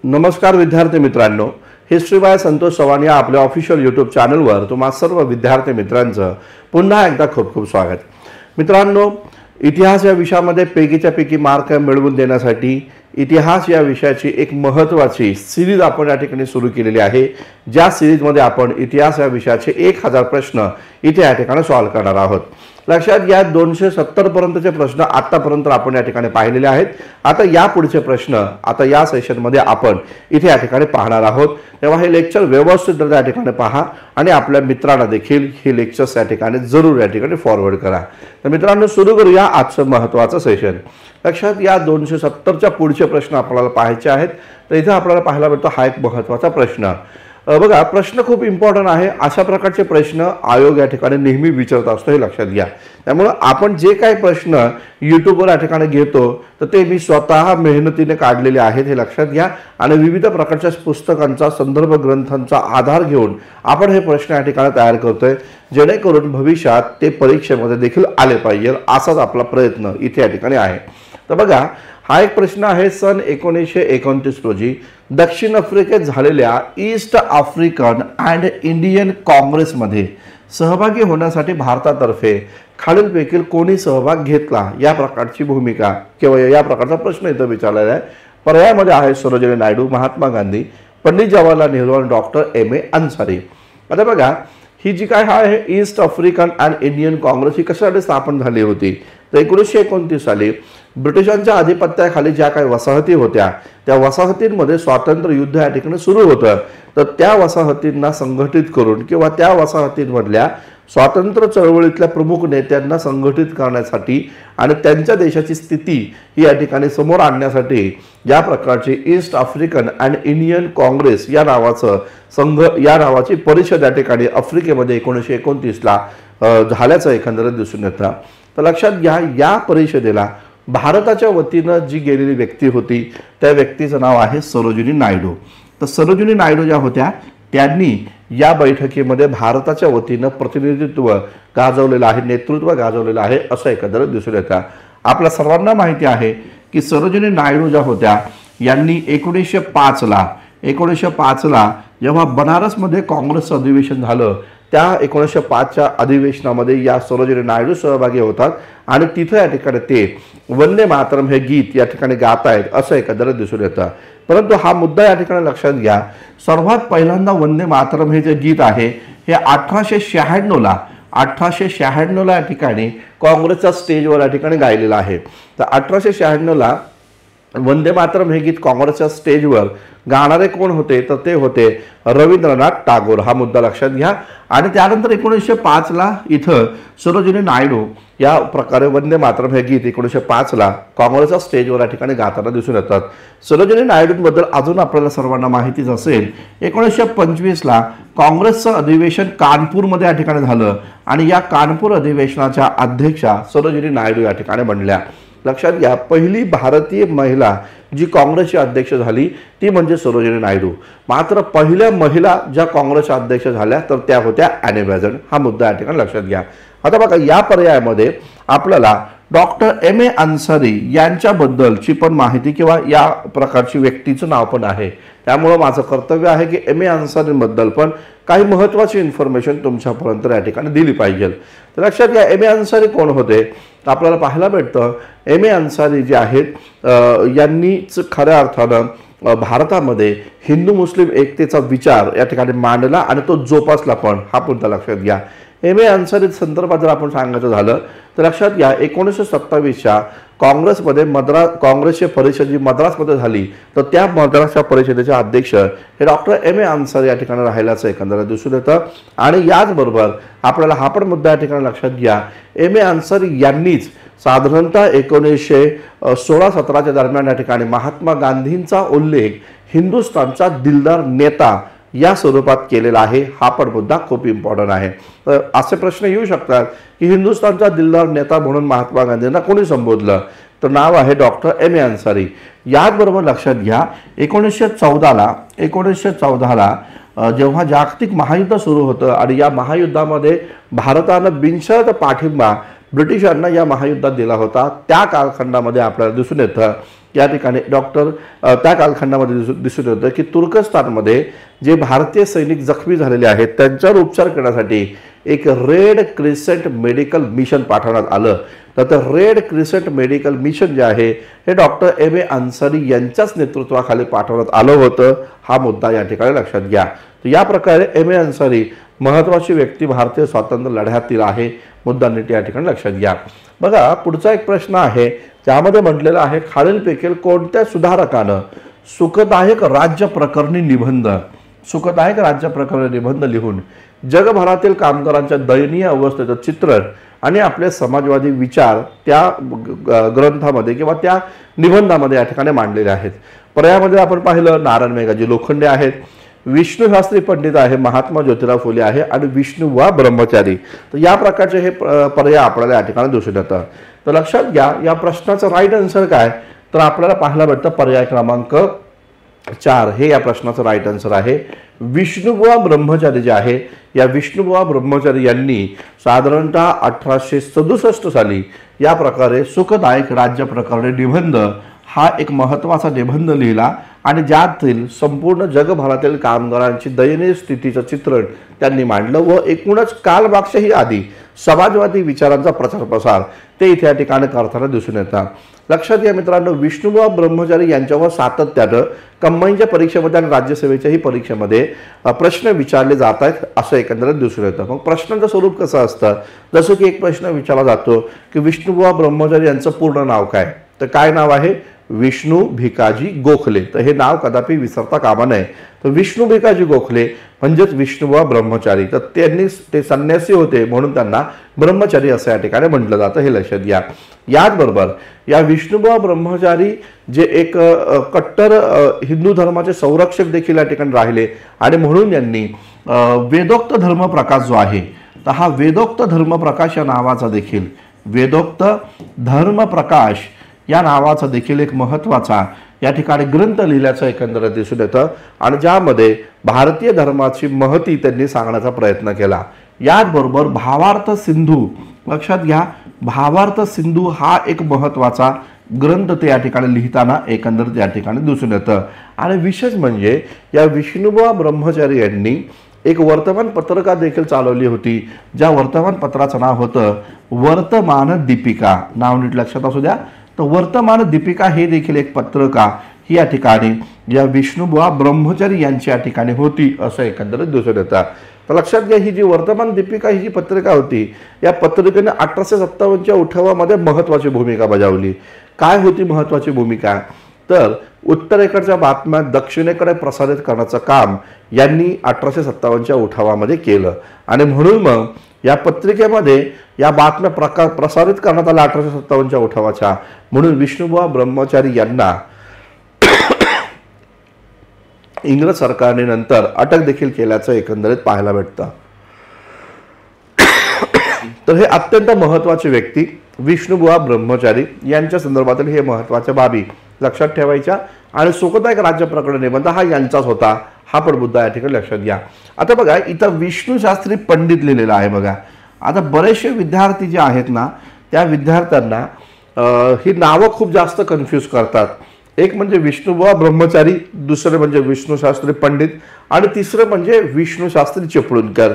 नमस्कार विद्यार्थी मित्रांनो, हिस्ट्री बाय संतोष चव्हाण या आपल्या ऑफिशियल यूट्यूब चॅनलवर तुम्हा सर्व विद्यार्थी मित्रांचं पुन्हा एकदा खूप खूप स्वागत। मित्रांनो, इतिहास या विषयामध्ये पैकीच्या पैकी मार्क मिळवून देण्यासाठी इतिहास या विषयाची एक महत्त्वाची सिरीज आपण या ठिकाणी सुरू केलेली आहे। ज्या सिरीजमध्ये आपण इतिहास या विषयाचे 1000 प्रश्न इथे या ठिकाणी सॉल्व करणार आहोत। लक्षात घ्या, 270 पर्यंतचे प्रश्न आतापर्यंत आपण या ठिकाणी पाहिलेले आहेत। आता या पुढचे प्रश्न आता या सेशनमध्ये आपण इथे या ठिकाणी पाहणार आहोत। तेव्हा हे लेक्चर व्यवस्थित या ठिकाणी पहा आणि आपल्या मित्रांना देखील हे लेक्चर्स या ठिकाणी जरूर या ठिकाणी फॉरवर्ड करा। तर मित्रांनो, सुरू करूया आजचं महत्त्वाचं सेशन। लक्षात या 270च्या पुढचे प्रश्न आपल्याला पाहायचे आहेत। तर इथे आपल्याला पाहायला भेटतो हा एक महत्त्वाचा प्रश्न। बघा, प्रश्न खूप इम्पॉर्टंट आहे। अशा प्रकारचे प्रश्न आयोग या ठिकाणी नेहमी विचारत असतो, हे लक्षात घ्या। त्यामुळे आपण जे काही प्रश्न यूट्यूबवर या ठिकाणी घेतो तर ते मी स्वतः मेहनतीने काढलेले आहेत, हे लक्षात घ्या। आणि विविध प्रकारच्या पुस्तकांचा संदर्भ ग्रंथांचा आधार घेऊन आपण हे प्रश्न या ठिकाणी तयार करतोय, जेणेकरून भविष्यात ते परीक्षेमध्ये देखील आले पाहिजे, असाच आपला प्रयत्न इथे या ठिकाणी आहे। तर बघा, हा एक प्रश्न आहे। सन 1929 रोजी दक्षिण आफ्रिकेत झालेल्या ईस्ट आफ्रिकन अँड इंडियन काँग्रेसमध्ये सहभागी होण्यासाठी भारतातर्फे खालीलपैकी कोणी सहभाग घेतला, या प्रकारची भूमिका किंवा या प्रकारचा प्रश्न इथं विचारलेला आहे। पर्यायामध्ये आहे सरोजिनी नायडू, महात्मा गांधी, पंडित जवाहरलाल नेहरू आणि डॉक्टर M.A. अन्सारी। आता बघा, ही जी काय आहे East African and Indian Congress ही कशासाठी स्थापन झाली होती, तर 1929 साली ब्रिटिशांच्या आधिपत्याखाली ज्या काही वसाहती होत्या त्या वसाहतींमध्ये स्वातंत्र्य युद्ध या ठिकाणी सुरू होतं। तर त्या वसाहतींना संघटित करून किंवा त्या वसाहतींमधल्या स्वातंत्र्य चळवळीतल्या प्रमुख नेत्यांना संघटित करण्यासाठी आणि त्यांच्या देशाची स्थिती ही या ठिकाणी समोर आणण्यासाठी या प्रकारची east African and Indian Congress या नावाची परिषद या ठिकाणी आफ्रिकेमध्ये 1929ला झाल्याचं एकंदरीत दिसून येतं। तर लक्षात घ्या, या परिषदेला भारताच्या वतीनं जी गेलेली व्यक्ती होती त्या व्यक्तीचं नाव आहे सरोजिनी नायडू। तर सरोजिनी नायडू ज्या होत्या त्यांनी या बैठकीमध्ये भारताच्या वतीनं प्रतिनिधित्व गाजवलेलं आहे, नेतृत्व गाजवलेलं आहे, असं एकंदरीत दिसून येतं। आपल्या सर्वांना माहिती आहे की सरोजिनी नायडू ज्या होत्या यांनी 1905ला जेव्हा बनारसमध्ये काँग्रेसचं अधिवेशन झालं त्या 1905च्या अधिवेशनामध्ये या सरोजिनी नायडू सहभागी होतात आणि तिथे या ठिकाणी ते वंदे मातरम हे गीत या ठिकाणी गात आहेत, असं एकंदरीत दिसून येतं। परंतु हा मुद्दा या ठिकाणी लक्षात घ्या, सर्वात पहिल्यांदा वंदे मातरम हे जे गीत आहे हे 1896ला या ठिकाणी काँग्रेसच्या स्टेजवर या ठिकाणी गायलेलं आहे। तर 1896ला वंदे मातरम हे गीत काँग्रेसच्या स्टेजवर गाणारे कोण होते, तर ते होते रवींद्रनाथ टागोर। हा मुद्दा लक्षात घ्या। आणि त्यानंतर 1905ला इथं सरोजिनी नायडू या प्रकारे वंदे मातरम हे गीत 1905ला काँग्रेसच्या स्टेजवर या ठिकाणी गाताना दिसून येतात। सरोजिनी नायडूंबद्दल अजून आपल्याला सर्वांना माहितीच असेल, 1925ला काँग्रेसचं अधिवेशन कानपूरमध्ये या ठिकाणी झालं आणि या कानपूर अधिवेशनाच्या अध्यक्षा सरोजिनी नायडू या ठिकाणी बनल्या। लक्षात घ्या, पहिली भारतीय महिला जी काँग्रेसची अध्यक्ष झाली ती म्हणजे सरोजिनी नायडू। मात्र पहिल्या महिला ज्या काँग्रेसच्या अध्यक्ष झाल्या तर त्या होत्या ॲनी बेझंट। हा मुद्दा या ठिकाणी लक्षात घ्या। आता बघा, या पर्यायामध्ये आपल्याला डॉक्टर M.A. अन्सारी यांच्याबद्दलची पण माहिती किंवा या प्रकारची व्यक्तीचं नाव पण आहे। त्यामुळे माझं कर्तव्य आहे की M.A. अन्सारीबद्दल पण काही महत्त्वाची इन्फॉर्मेशन तुमच्यापर्यंत या ठिकाणी दिली पाहिजे। तर लक्षात घ्या, M.A. अन्सारी कोण होते, आपल्याला पाहायला भेटतं M.A. अन्सारी जे आहेत यांनीच खऱ्या अर्थानं भारतामध्ये हिंदू मुस्लिम एकतेचा विचार या ठिकाणी मांडला आणि तो जोपासला पण, हा मुद्दा लक्षात घ्या। M.A. अन्सारी संदर्भात जर आपण सांगायचं झालं तर लक्षात घ्या, 1927च्या काँग्रेसची परिषद जी मद्रासमध्ये झाली तर त्या मद्रासच्या परिषदेचे अध्यक्ष हे डॉक्टर M.A. अन्सारी या ठिकाणी राहिल्याचं एकंदरीत दिसून येतं। आणि याचबरोबर आपल्याला हा पण मुद्दा या ठिकाणी लक्षात घ्या, M.A. अन्सारी यांनीच साधारणतः 1916-17च्या दरम्यान या ठिकाणी महात्मा गांधींचा उल्लेख हिंदुस्थानचा दिलदार नेता या स्वरूपात केलेला आहे। हा पण मुद्दा खूप इम्पॉर्टंट आहे। तर असे प्रश्न येऊ शकतात की हिंदुस्थानचा दिलदार नेता म्हणून महात्मा गांधींना कोणी संबोधलं, तर नाव आहे डॉक्टर M.A. अन्सारी। याचबरोबर लक्षात घ्या, 1914ला जेव्हा जागतिक महायुद्ध सुरू होतं आणि या महायुद्धामध्ये भारतानं बिनशर्त पाठिंबा ब्रिटिशांना या महायुद्धात दिला होता त्या कालखंडामध्ये आपल्याला दिसून येतं या ठिकाणी त्या कालखंडामध्ये दिसून येतं की तुर्कस्तानमध्ये जे भारतीय सैनिक जखमी झालेले आहेत त्यांच्यावर उपचार करण्यासाठी एक रेड क्रिसेंट मेडिकल मिशन पाठवण्यात आलं। तर ते रेड क्रिसेंट मेडिकल मिशन जे आहे हे डॉक्टर एम ए अन्सारी यांच्याच नेतृत्वाखाली पाठवण्यात आलं होतं। हा मुद्दा या ठिकाणी लक्षात घ्या। तर या प्रकारे एम ए अन्सारी महत्त्वाची व्यक्ती भारतीय स्वातंत्र्य लढ्यातील आहे, मुद्दा नीट या ठिकाणी लक्षात घ्या। बघा पुढचा एक प्रश्न आहे त्यामध्ये म्हटलेलं आहे खालीलपैकी कोणत्या सुधारकानं सुखदायक राज्य प्रकरणी निबंध लिहून जगभरातील कामगारांच्या दयनीय अवस्थेचं चित्रण आणि आपले समाजवादी विचार त्या ग्रंथामध्ये किंवा त्या निबंधामध्ये या ठिकाणी मांडलेले आहेत। पर्यायामध्ये आपण पाहिलं नारायण मेघाजी लोखंडे आहेत, विष्णू शास्त्री पंडित आहे, महात्मा ज्योतिराव फुले आहे आणि विष्णू वा ब्रह्मचारी। तर या प्रकारचे हे पर्याय आपल्याला या ठिकाणी दिसून येतात। तर लक्षात घ्या या प्रश्नाचं राईट आन्सर काय, तर आपल्याला पाहायला भेटतं पर्याय क्रमांक 4 हे या प्रश्नाचं राईट आन्सर आहे। विष्णुबुवा ब्रह्मचारी जे आहे या विष्णुबुवा ब्रह्मचारी यांनी साधारणतः 1867 साली या प्रकारे सुखदायक राज्य प्रकरणी निबंध हा एक महत्त्वाचा निबंध लिहिला आणि ज्यातील संपूर्ण जगभरातील कामगारांची दयनीय स्थितीचं चित्रण त्यांनी मांडलं व एकूणच कालमागच्याही आधी समाजवादी विचारांचा प्रचार प्रसार ते इथे या ठिकाणी करताना दिसून येतात। लक्षात घ्या मित्रांनो, विष्णुबुवा ब्रह्मचारी यांच्यावर सातत्यानं कंबाईनच्या परीक्षेमध्ये आणि राज्यसेवेच्याही परीक्षेमध्ये प्रश्न विचारले जात आहेत असं एकंदरीत दिसून येतं। मग प्रश्नांचं स्वरूप कसं असतं, जसं की एक प्रश्न विचारला जातो की विष्णुबुवा ब्रह्मचारी यांचं पूर्ण नाव काय, तर काय नाव आहे विष्णू भिकाजी गोखले। तर हे नाव कदापि विसरता कामा नये। तर विष्णू भिकाजी गोखले म्हणजेच विष्णुबुवा ब्रह्मचारी, तर ते संन्यासी होते म्हणून त्यांना ब्रह्मचारी असं या ठिकाणी म्हटलं जातं, हे लक्षात घ्या। याचबरोबर या विष्णुबुवा ब्रह्मचारी जे एक कट्टर हिंदू धर्माचे संरक्षक देखील या ठिकाणी राहिले आणि म्हणून यांनी वेदोक्त धर्म प्रकाश जो आहे तर हा वेदोक्त धर्म प्रकाश या नावाचा देखील वेदोक्त धर्म प्रकाश या नावाचा देखील एक महत्त्वाचा या ठिकाणी ग्रंथ लिहिल्याचं एकंदरीत दिसून येतं आणि ज्यामध्ये भारतीय धर्माची महती त्यांनी सांगण्याचा प्रयत्न केला। याचबरोबर भावार्थ सिंधू, लक्षात घ्या भावार्थ सिंधू हा एक महत्त्वाचा ग्रंथ ते या ठिकाणी लिहिताना एकंदरीत या ठिकाणी दिसून येतं। आणि विशेष म्हणजे या विष्णुबुवा ब्रह्मचारी यांनी एक वर्तमान पत्रिका देखील चालवली होती, ज्या वर्तमानपत्राचं नाव होतं वर्तमान दीपिका। नाव नीट लक्षात असू द्या। तर वर्तमान दीपिका हे देखील एक पत्रिका ही या ठिकाणी या विष्णुबुवा ब्रह्मचारी यांची या ठिकाणी होती असं एकंदरीत दिसून येतं। तर लक्षात घ्या ही जी वर्तमान दीपिका ही जी पत्रिका होती या पत्रिकेने 1857च्या उठावामध्ये महत्त्वाची भूमिका बजावली। काय होती महत्त्वाची भूमिका, तर उत्तरेकडच्या बातम्या दक्षिणेकडे प्रसारित करण्याचं काम यांनी 1857च्या उठावामध्ये केलं आणि म्हणून मग या पत्रिकेमध्ये या बातम्या प्रसारित करण्यात आल्या 1857च्या उठावाच्या, म्हणून विष्णुबुवा ब्रह्मचारी यांना इंग्रज सरकारने नंतर अटक देखील केल्याचं एकंदरीत पाहायला भेटतं। तर हे अत्यंत महत्त्वाचे व्यक्ती विष्णुबुवा ब्रह्मचारी यांच्या संदर्भातील हे महत्त्वाच्या बाबी लक्षात ठेवायच्या आणि सुखदायक राज्य प्रकरण निबंध हा यांचाच होता, हा पण मुद्दा या ठिकाणी लक्षात घ्या। आता बघा इथं विष्णू शास्त्री पंडित लिहिलेला आहे बघा। आता बरेचसे विद्यार्थी जे आहेत ना त्या विद्यार्थ्यांना ही नावं खूप जास्त कन्फ्यूज करतात। एक म्हणजे विष्णुबुवा ब्रह्मचारी, दुसरे म्हणजे विष्णू शास्त्री पंडित आणि तिसरं म्हणजे विष्णू शास्त्री चिपळूणकर।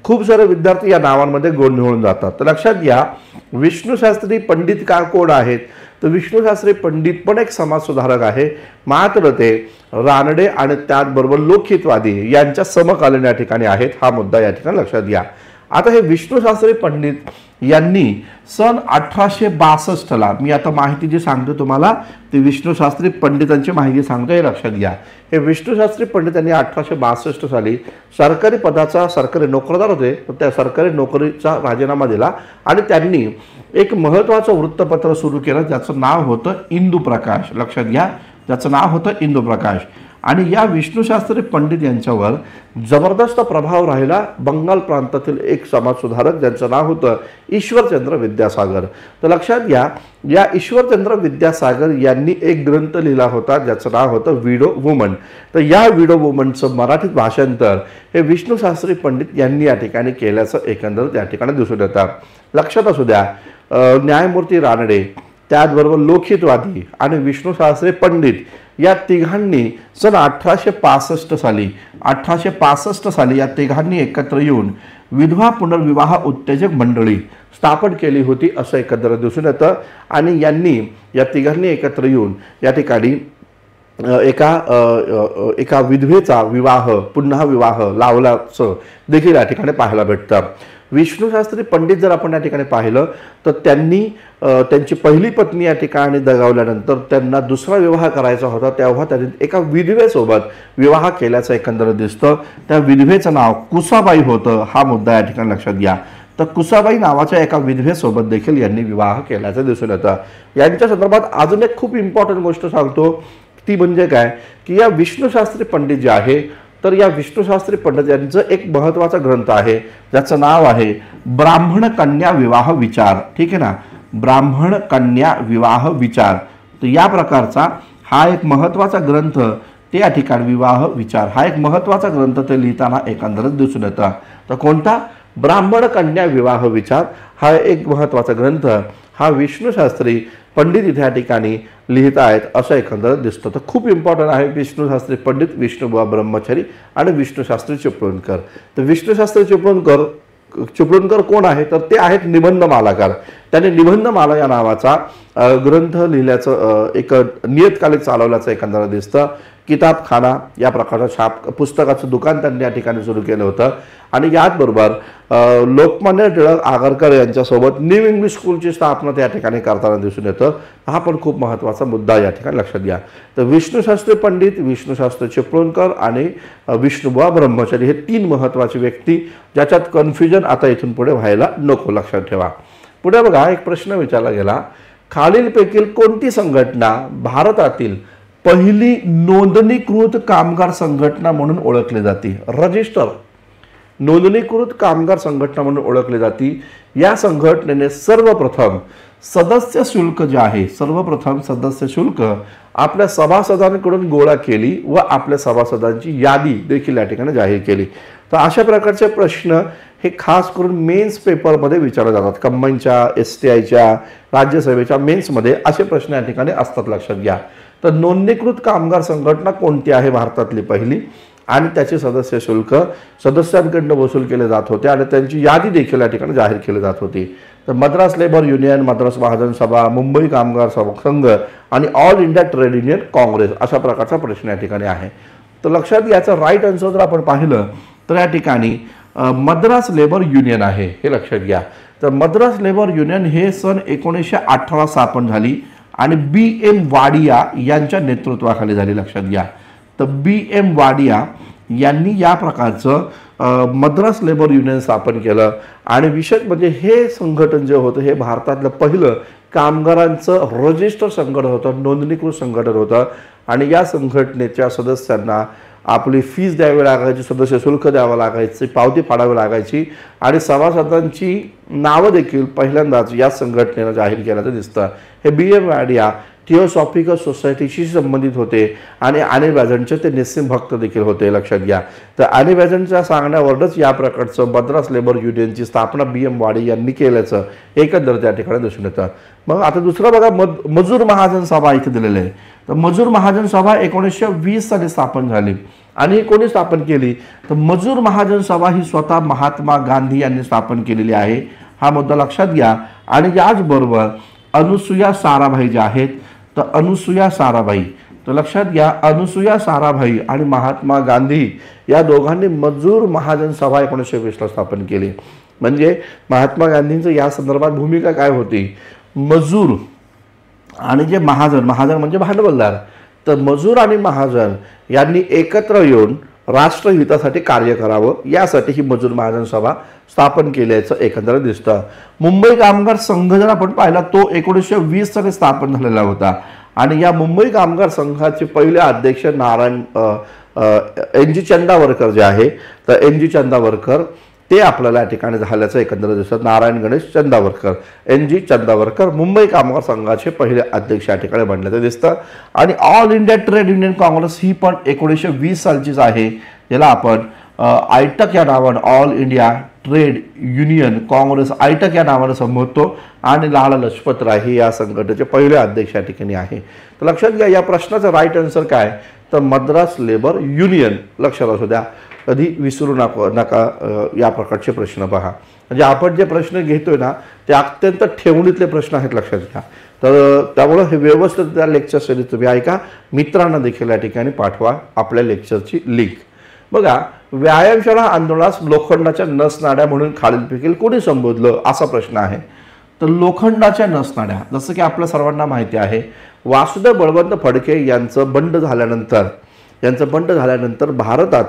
खूप सारे विद्यार्थी या नावांमध्ये गोंधळून जातात। तर लक्षात घ्या विष्णू शास्त्री पंडित का कोण आहेत, तर विष्णू शास्त्री पंडित पण एक समाजसुधारक आहे, मात्र ते रानडे आणि त्याचबरोबर लोकहितवादी यांच्या समकालीन या ठिकाणी आहेत, हा मुद्दा या ठिकाणी लक्षात घ्या। आता हे विष्णू शास्त्री पंडित यांनी सन 1862ला, मी आता माहिती जी सांगतो तुम्हाला ती विष्णू शास्त्री पंडितांची माहिती सांगतो, हे लक्षात घ्या। हे विष्णू शास्त्री पंडित यांनी 1862 साली सरकारी पदाचा सरकारी नोकरदार होते, त्या सरकारी नोकरीचा राजीनामा दिला आणि त्यांनी एक महत्त्वाचं वृत्तपत्र सुरू केलं ज्याचं नाव होतं इंदू प्रकाश। लक्षात घ्या ज्याचं नाव होतं इंदू प्रकाश। आणि या विष्णू शास्त्री पंडित यांच्यावर जबरदस्त प्रभाव राहिला बंगाल प्रांतातील एक समाजसुधारक ज्यांचं नाव होतं ईश्वरचंद्र विद्यासागर। तर लक्षात घ्या या ईश्वरचंद्र विद्यासागर यांनी एक ग्रंथ लिहिला होता ज्याचं नाव होतं विडो वुमन। तर या विडो वुमनचं मराठीत भाषांतर हे विष्णू शास्त्री पंडित यांनी या ठिकाणी केल्याचं एकंदरीत या ठिकाणी दिसून येतं। लक्षात असू द्या न्यायमूर्ती रानडे, त्याचबरोबर लोकहितवादी आणि विष्णू शास्त्री पंडित या तिघांनी सन 1865 साली या तिघांनी एकत्र येऊन विधवा पुनर्विवाह उत्तेजक मंडळी स्थापन केली होती असं एकंदर दिसून येतं। आणि या तिघांनी एकत्र येऊन या ठिकाणी एका विधवेचा पुन्हा विवाह लावल्याचं देखील या ठिकाणी पाहायला भेटतं। विष्णू शास्त्री पंडित जर आपण या ठिकाणी पाहिलं तर त्यांची पहिली पत्नी या ठिकाणी दगावल्यानंतर त्यांना दुसरा विवाह करायचा होता, तेव्हा त्यांनी एका विधवेसोबत विवाह केल्याचं एकंदर दिसतं। त्या विधवेचं नाव कुसाबाई होतं, हा मुद्दा या ठिकाणी लक्षात घ्या। तर कुसाबाई नावाच्या एका विधवेसोबत देखील यांनी विवाह केल्याचं दिसून येतं। यांच्या संदर्भात अजून एक खूप इम्पॉर्टंट गोष्ट सांगतो, ती म्हणजे काय की या विष्णू शास्त्री पंडित जे आहे तर या विष्णू शास्त्री पंडित यांचं एक महत्त्वाचा ग्रंथ आहे ज्याचं नाव आहे ब्राह्मण कन्या विवाह विचार। ठीक आहे ना, ब्राह्मण कन्या विवाह विचार। तर या प्रकारचा हा एक महत्त्वाचा ग्रंथ ते या ठिकाणी विवाह विचार हा एक महत्त्वाचा ग्रंथ ते लिहिताना एकंदरच दिसून येतं। तर कोणता? ब्राह्मण कन्या विवाह विचार हा एक महत्त्वाचा ग्रंथ हा विष्णू शास्त्री पंडित इथे या ठिकाणी लिहित आहेत असं एकंदर दिसतं। तर खूप इम्पॉर्टंट आहे विष्णू शास्त्री पंडित, विष्णुबुवा ब्रह्मचारी आणि विष्णू शास्त्री चिपळूणकर। तर विष्णू शास्त्री चिपळूणकर कोण आहे तर ते आहेत निबंध मालाकार। त्याने निबंधमाला या नावाचा ग्रंथ लिहिल्याचं एक नियतकालिक चालवल्याचं एकंदर दिसतं। किताबखाना या प्रकारचं पुस्तकाचं दुकान त्यांनी या ठिकाणी सुरू केलं होतं। आणि याचबरोबर लोकमान्य टिळक आगरकर यांच्यासोबत न्यू इंग्लिश स्कूलची स्थापना त्या ठिकाणी करताना दिसून येतं। हा पण खूप महत्त्वाचा मुद्दा या ठिकाणी लक्षात घ्या। तर विष्णू शास्त्री पंडित, विष्णू शास्त्री चिपळूणकर आणि विष्णुबुवा ब्रह्मचारी हे तीन महत्त्वाचे व्यक्ती ज्याच्यात कन्फ्युजन आता इथून पुढे व्हायला नको, लक्षात ठेवा। पुढे बघा, एक प्रश्न विचारला गेला, खालीलपैकी कोणती संघटना भारतातील पहिली नोंदणीकृत कामगार संघटना म्हणून ओळखली जाते? रजिस्टर नोंदणीकृत कामगार संघटना म्हणून ओळखली जाते। या संघटनेने सर्वप्रथम सदस्य शुल्क जे आहे, सर्वप्रथम सदस्य शुल्क आपल्या सभासदांकडून गोळा केली व आपल्या सभासदांची यादी देखील या ठिकाणी जाहीर केली। तर अशा प्रकारचे प्रश्न हे खास करून मेन्स पेपरमध्ये विचारले जातात। कंबाईनच्या, STIच्या, राज्यसभेच्या मेन्समध्ये असे प्रश्न या ठिकाणी असतात, लक्षात घ्या। तर नोंदणीकृत कामगार संघटना कोणती आहे भारतातली पहिली आणि त्याचे सदस्य शुल्क सदस्यांकडून वसूल केले जात होते आणि त्यांची यादी देखील या ठिकाणी जाहीर केली जात होती। तर मद्रास लेबर युनियन, मद्रास महाजन सभा, मुंबई कामगार संघ आणि All India Trade Union Congress अशा प्रकारचा प्रश्न या ठिकाणी आहे। तर लक्षात घ्यायचं राईट आन्सर जर आपण पाहिलं तर या ठिकाणी मद्रास लेबर युनियन आहे, हे लक्षात घ्या। तर मद्रास लेबर युनियन हे सन 1918 स्थापन झाली आणि BM वाडिया यांच्या नेतृत्वाखाली झाली, लक्षात घ्या। तर BM वाडिया यांनी या प्रकारचं मद्रास लेबर युनियन स्थापन केलं आणि विशेष म्हणजे हे संघटन जे होतं हे भारतातलं पहिलं कामगारांचं रजिस्टर संघटन होतं, नोंदणीकृत संघटन होतं। आणि या संघटनेच्या सदस्यांना आपली फीस द्यावी लागायची, सदस्य शुल्क द्यावं लागायचे, पावती फाडावी लागायची आणि सभासदांची नावं देखील पहिल्यांदाच या संघटनेनं जाहीर केल्याचं दिसतं। हे BM वाडिया थिओसॉफिकल सोसायटीशी संबंधित होते आणि आनी बेझंटचे ते निस्सिम भक्त देखील होते, लक्षात घ्या। तर आनी बेझंटच्या सांगण्यावरच या प्रकारचं मद्रास लेबर युनियनची स्थापना BM वाडिया यांनी केल्याचं एकंदर त्या ठिकाणी दिसून येतं। मग आता दुसरं बघा, मजूर महाजन सभा इथे दिलेले आहे। तर मजूर महाजन सभा 1920 साली स्थापन झाली आणि कोणी स्थापन केली तर मजूर महाजन सभा ही स्वतः महात्मा गांधी यांनी स्थापन केलेली आहे, हा मुद्दा लक्षात घ्या। आणि याचबरोबर अनुसूया साराभाई जे आहेत, तर अनुसूया साराभाई, तर लक्षात घ्या अनुसूया साराभाई आणि महात्मा गांधी या दोघांनी मजूर महाजन सभा 1920 ला स्थापन केली। म्हणजे महात्मा गांधींचं या संदर्भात भूमिका काय होती? मजूर आणि जे महाजन म्हणजे भांडवलदार, तर मजूर आणि महाजन यांनी एकत्र येऊन राष्ट्रहितासाठी कार्य करावं यासाठी ही मजूर महाजन सभा स्थापन केल्याचं एकंदर दिसतं। मुंबई कामगार संघ जर आपण पाहिला तो 1920 साली स्थापन झालेला होता आणि या मुंबई कामगार संघाचे पहिले अध्यक्ष NG चंदावरकर जे आहे, तर NG चंदावरकर ते आपल्याला या ठिकाणी झाल्याचं एकंदर दिसतं। नारायण गणेश चंदावरकर, NG चंदावरकर मुंबई कामगार संघाचे पहिले अध्यक्ष या ठिकाणी बनल्याचं दिसतं। आणि All India Trade Union Congress ही पण 1920 सालचीच आहे, ज्याला आपण आयटक या नावानं, All India Trade Union Congress AITUC या नावानं संबोधतो आणि लाला लजपत राय हे या संघटनेचे पहिले अध्यक्ष या ठिकाणी आहे. तर लक्षात घ्या या प्रश्नाचं राईट आन्सर काय, तर मद्रास लेबर युनियन. लक्षात असू द्या, कधी विसरू नका या प्रकारचे प्रश्न पहा. म्हणजे आपण जे प्रश्न घेतोय ना ते अत्यंत ठेवणीतले प्रश्न आहेत, लक्षात घ्या. तर त्यामुळं हे व्यवस्थित त्या लेक्चर सिरीज तुम्ही ऐका, मित्रांना देखील या ठिकाणी पाठवा आपल्या लेक्चरची लिंक. बघा, व्यायामशाळा आंदोलनास लोखंडाच्या नसनाड्या म्हणून खालीलपैकी कोणी संबोधलं असा प्रश्न आहे. तर लोखंडाच्या नसनाड्या, जसं की आपल्या सर्वांना माहिती आहे, वासुदेव बळवंत फडके यांचं बंड झाल्यानंतर भारतात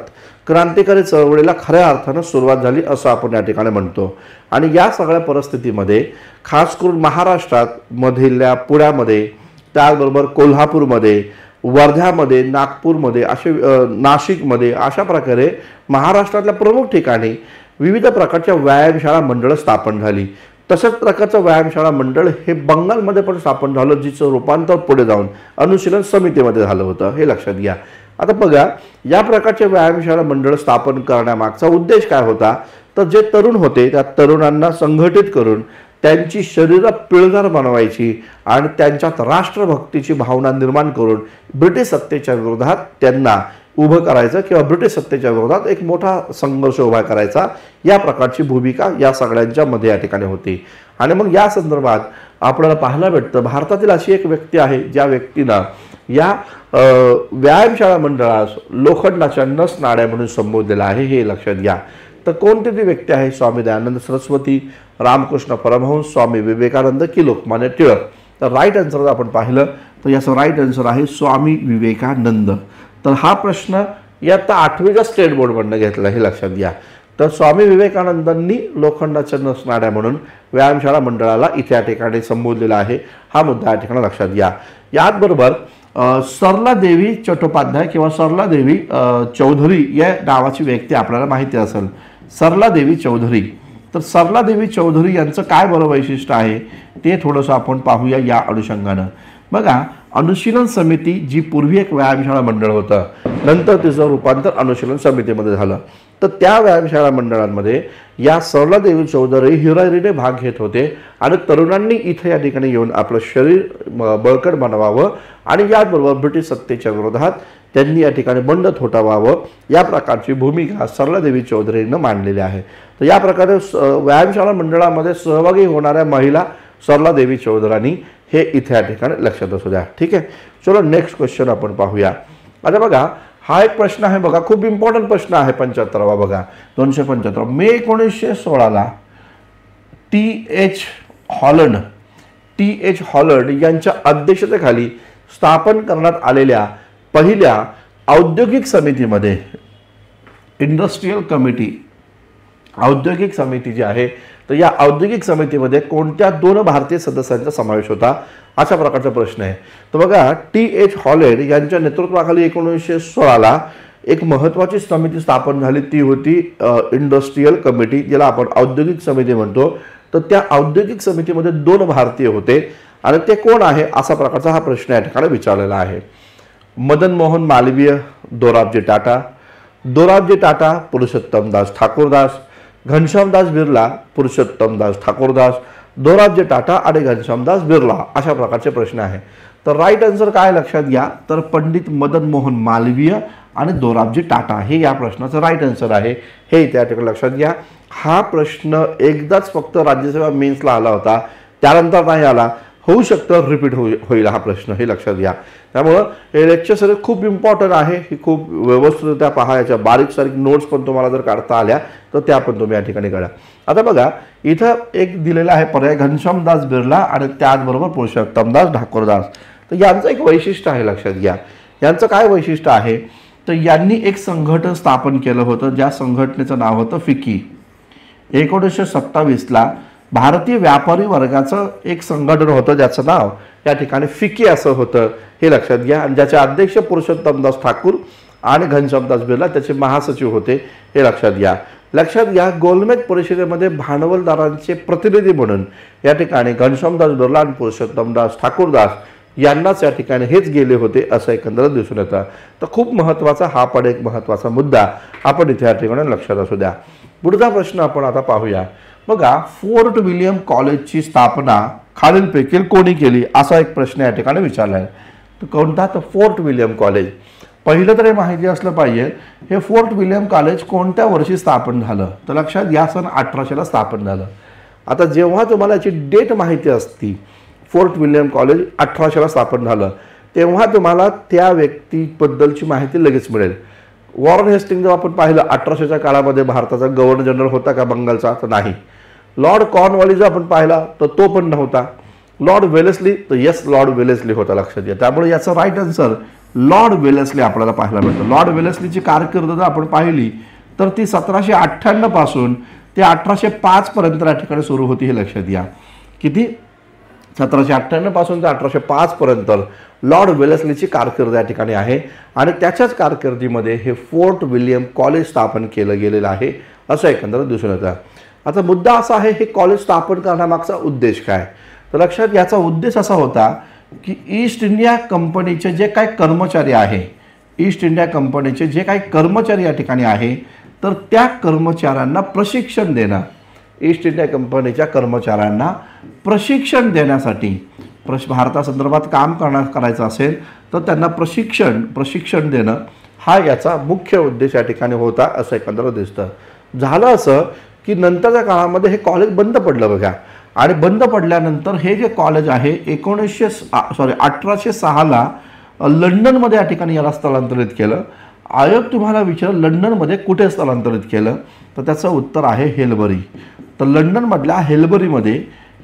क्रांतिकारी चळवळीला खऱ्या अर्थानं सुरुवात झाली असं आपण या ठिकाणी म्हणतो. आणि या सगळ्या परिस्थितीमध्ये खास करून महाराष्ट्रात मधल्या पुण्यामध्ये, त्याचबरोबर कोल्हापूरमध्ये, वर्ध्यामध्ये, नागपूरमध्ये, असे नाशिकमध्ये, अशा प्रकारे महाराष्ट्रातल्या प्रमुख ठिकाणी विविध प्रकारच्या व्यायामशाळा मंडळं स्थापन झाली. तशाच प्रकारचं व्यायामशाळा मंडळ हे बंगालमध्ये पण स्थापन झालं, जिचं रूपांतर पुढे जाऊन अनुशीलन समितीमध्ये झालं होतं, हे लक्षात घ्या. आता बघा, या प्रकारचे व्यायामशाळा मंडळ स्थापन करण्यामागचा उद्देश काय होता, तर जे तरुण होते त्या तरुणांना संघटित करून त्यांची शरीरं पिळदार बनवायची आणि त्यांच्यात राष्ट्रभक्तीची भावना निर्माण करून ब्रिटिश सत्तेच्या विरोधात त्यांना उभं करायचं किंवा ब्रिटिश सत्तेच्या विरोधात एक मोठा संघर्ष उभा करायचा, या प्रकारची भूमिका या सगळ्यांच्या मध्ये या ठिकाणी होती. आणि मग या संदर्भात आपल्याला पाहायला भेटतं, भारतातील अशी एक व्यक्ती आहे ज्या व्यक्तीनं या व्यायामशाळा मंडळास लोखंडाच्या नसनाड्या म्हणून संबोधलेलं आहे, हे लक्षात घ्या. तर कोणती ती व्यक्ती आहे, स्वामी दयानंद सरस्वती, रामकृष्ण परमहंस, स्वामी विवेकानंद की लोकमान्य टिळक. तर राईट आन्सर आपण पाहिलं तर याचं राईट आन्सर आहे स्वामी विवेकानंद. तर हा प्रश्न इयत्ता 8वीच्या स्टेट बोर्डमधनं घेतला, हे लक्षात घ्या. तर स्वामी विवेकानंदांनी लोखंडाच्या नसनाड्या म्हणून व्यायामशाळा मंडळाला इथे या ठिकाणी संबोधलेला आहे, हा मुद्दा या ठिकाणी लक्षात घ्या. याचबरोबर सरला देवी चट्टोपाध्याय किंवा सरला देवी चौधरी या नावाची व्यक्ती आपल्याला माहिती असेल, सरला देवी चौधरी. तर सरला देवी चौधरी यांचं काय बरं वैशिष्ट्य आहे ते थोडंसं आपण पाहूया या अनुषंगानं. बघा, अनुशीलन समिती जी पूर्वी एक व्यायामशाळा मंडळ होतं, नंतर तिचं रूपांतर अनुशीलन समितीमध्ये झालं. तर त्या व्यायामशाळा मंडळांमध्ये या सरला देवी चौधरी हिराहिरीने भाग घेत होते आणि तरुणांनी इथे या ठिकाणी येऊन आपलं शरीर बळकट बनवावं आणि याचबरोबर ब्रिटिश सत्तेच्या विरोधात त्यांनी या ठिकाणी बंड थोटावावं, या प्रकारची भूमिका सरला देवी चौधरीनं मांडलेली आहे. तर या प्रकारे व्यायामशाळा मंडळामध्ये सहभागी होणाऱ्या महिला सरला देवी चौधरांनी हे इथे या ठिकाणी लक्षात असू द्या. ठीक आहे, चलो नेक्स्ट क्वेश्चन आपण पाहूया. आता बघा, हा एक प्रश्न आहे बघा, खूप इम्पॉर्टंट प्रश्न आहे. 75वा बघा, 275 मे 1916 टी.एच. हॉलंड यांच्या अध्यक्षतेखाली स्थापन करण्यात आलेल्या पहिल्या औद्योगिक समितीमध्ये, इंडस्ट्रियल कमिटी औद्योगिक समिती जी आहे, तर या औद्योगिक समितीमध्ये कोणत्या 2 भारतीय सदस्यांचा समावेश होता, अशा प्रकारचा प्रश्न आहे. तर बघा, टी.एच. हॉलंड यांच्या नेतृत्वाखाली 1916 एक महत्त्वाची समिती स्थापन झाली, ती होती इंडस्ट्रियल कमिटी, ज्याला आपण औद्योगिक समिती म्हणतो. तर त्या औद्योगिक समितीमध्ये 2 भारतीय होते आणि ते कोण आहे असा प्रकारचा हा प्रश्न या ठिकाणी विचारलेला आहे. मदन मोहन मालवीय, दोराबजी टाटा, पुरुषोत्तमदास ठाकूरदास, घनश्यामदास बिर्ला, पुरुषोत्तमदास ठाकूरदास, दोराबजी टाटा आणि घनश्यामदास बिर्ला, अशा प्रकारचे प्रश्न आहे. तर राईट आन्सर काय लक्षात घ्या, तर पंडित मदन मोहन मालवीय आणि दोराबजी टाटा हे या प्रश्नाचं राईट आन्सर आहे, हे इथे या ठिकाणी लक्षात घ्या. हा प्रश्न एकदाच फक्त राज्यसेवा मेन्सला आला होता, त्यानंतर नाही आला, होऊ शकतं रिपीट होईल हा प्रश्न, हे लक्षात घ्या. त्यामुळं हे लेक्चर सर खूप इम्पॉर्टंट आहे, ही खूप व्यवस्थितरित्या पहा. याच्या बारीक सारीक नोट्स पण तुम्हाला जर काढता आल्या तर त्या पण तुम्ही या ठिकाणी काढा. आता बघा, इथं एक दिलेला आहे पर्याय घनश्यामदास बिर्ला आणि त्याचबरोबर पुरुषोत्तमदास ठाकूरदास. तर यांचं एक वैशिष्ट्य आहे, लक्षात घ्या. यांचं काय वैशिष्ट्य आहे, तर यांनी एक संघटन स्थापन केलं होतं, ज्या संघटनेचं नाव होतं फिकी. 1927ला भारतीय व्यापारी वर्गाचं एक संघटन होतं, ज्याचं नाव या ठिकाणी फिकी असं होतं, हे लक्षात घ्या. आणि ज्याचे अध्यक्ष पुरुषोत्तमदास ठाकूर आणि घनश्यामदास बिर्ला त्याचे महासचिव होते, हे लक्षात घ्या. गोलमेज परिषदेमध्ये भांडवलदारांचे प्रतिनिधी म्हणून या ठिकाणी घनश्यामदास बिर्ला आणि पुरुषोत्तमदास ठाकूरदास यांनाच या ठिकाणी हेच गेले होते असं एकंदरीत दिसून येतं. तर खूप महत्त्वाचा हा पण एक महत्त्वाचा मुद्दा आपण इथे या ठिकाणी लक्षात असू द्या. पुढचा प्रश्न आपण आता पाहूया. बघा, फोर्ट विल्यम कॉलेजची स्थापना खालीलपैकी कोणी केली असा एक प्रश्न या ठिकाणी विचारला आहे. तर कोणता? तर फोर्ट विल्यम कॉलेज. पहिलं तर हे माहिती असलं पाहिजे हे फोर्ट विल्यम कॉलेज कोणत्या वर्षी स्थापन झालं. तर लक्षात घ्या, सन 1800ला स्थापन झालं. आता जेव्हा तुम्हाला याची डेट माहिती असती, फोर्ट विल्यम कॉलेज 1800ला स्थापन झालं, तेव्हा तुम्हाला त्या व्यक्तीबद्दलची माहिती लगेच मिळेल. वॉरन हेस्टिंग जेव्हा आपण पाहिलं 1800च्या काळामध्ये भारताचा गव्हर्नर जनरल होता का बंगालचा? तर नाही. लॉर्ड कॉर्नवॉलिस आपण पाहिला तर तो पण नव्हता. लॉर्ड वेलेस्ली, तर येस लॉर्ड वेलेस्ली होता. लक्षात घ्या. त्यामुळे याचं राईट आन्सर लॉर्ड वेलेस्ली आपल्याला पाहायला मिळतं. लॉर्ड वेलेस्लीची कारकीर्द जर आपण पाहिली तर ती 1798 पासून ते 1805 पर्यंत या ठिकाणी सुरू होती. हे लक्षात घ्या. किती? 1798 पासून ते 1805 पर्यंत लॉर्ड वेलेस्लीची कारकीर्द या ठिकाणी आहे आणि त्याच्याच कारकिर्दीमध्ये हे फोर्ट विल्यम कॉलेज स्थापन केलं गेलेलं आहे असं एकंदरीत दिसून येतं. आता मुद्दा असा आहे, हे कॉलेज स्थापन करण्यामागचा उद्देश काय? तर लक्षात याचा उद्देश असा होता की ईस्ट इंडिया कंपनीचे जे काही कर्मचारी आहे, ईस्ट इंडिया कंपनीचे जे काही कर्मचारी या ठिकाणी आहे, तर त्या कर्मचाऱ्यांना प्रशिक्षण देणं. ईस्ट इंडिया कंपनीच्या कर्मचाऱ्यांना प्रशिक्षण देण्यासाठी भारतासंदर्भात काम करायचं असेल तर त्यांना प्रशिक्षण देणं हा याचा मुख्य उद्देश या ठिकाणी होता असं एकंदरीत दिसतं. झालं असं की नंतरच्या काळामध्ये हे कॉलेज बंद पडलं बघा. आणि बंद पडल्यानंतर हे जे कॉलेज आहे 1806ला लंडनमध्ये या ठिकाणी याला स्थलांतरित केलं. आयोग तुम्हाला विचारलं लंडनमध्ये कुठे स्थलांतरित केलं, तर त्याचं उत्तर आहे हेलबरी. तर लंडनमधल्या हेलबरीमध्ये